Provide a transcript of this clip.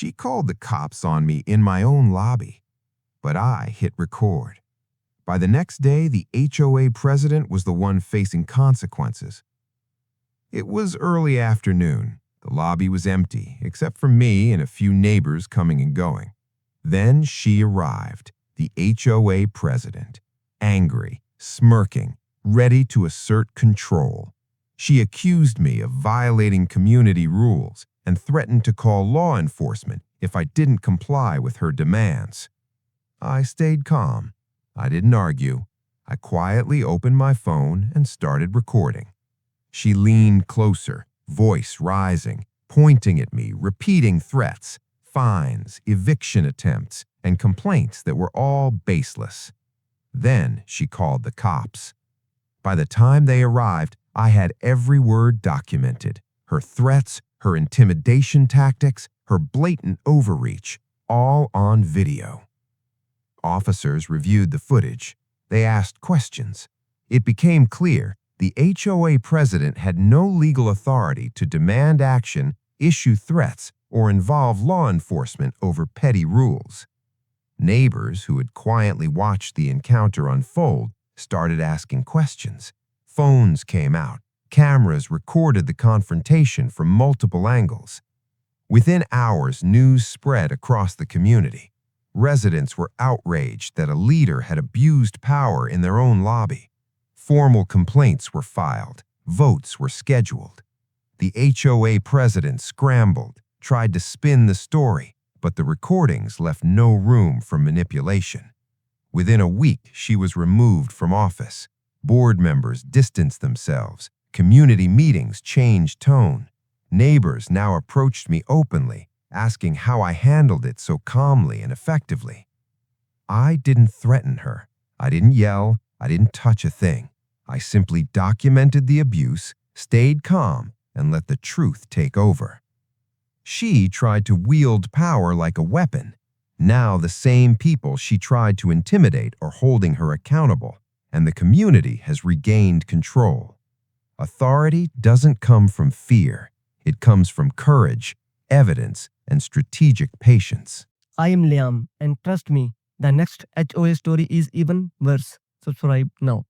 She called the cops on me in my own lobby, but I hit record. By the next day, the HOA president was the one facing consequences. It was early afternoon. The lobby was empty, except for me and a few neighbors coming and going. Then she arrived, the HOA president, angry, smirking, ready to assert control. She accused me of violating community rules and threatened to call law enforcement if I didn't comply with her demands. I stayed calm. I didn't argue. I quietly opened my phone and started recording. She leaned closer, voice rising, pointing at me, repeating threats, fines, eviction attempts, and complaints that were all baseless. Then she called the cops. By the time they arrived, I had every word documented. Her threats, her intimidation tactics, her blatant overreach, all on video. Officers reviewed the footage. They asked questions. It became clear the HOA president had no legal authority to demand action, issue threats, or involve law enforcement over petty rules. Neighbors who had quietly watched the encounter unfold started asking questions. Phones came out. Cameras recorded the confrontation from multiple angles. Within hours, news spread across the community. Residents were outraged that a leader had abused power in their own lobby. Formal complaints were filed. Votes were scheduled. The HOA president scrambled, tried to spin the story, but the recordings left no room for manipulation. Within a week, she was removed from office. Board members distanced themselves. Community meetings changed tone. Neighbors now approached me openly, asking how I handled it so calmly and effectively. I didn't threaten her. I didn't yell. I didn't touch a thing. I simply documented the abuse, stayed calm, and let the truth take over. She tried to wield power like a weapon. Now the same people she tried to intimidate are holding her accountable, and the community has regained control. Authority doesn't come from fear. It comes from courage, evidence, and strategic patience. I am Liam, and trust me, the next HOA story is even worse. Subscribe now.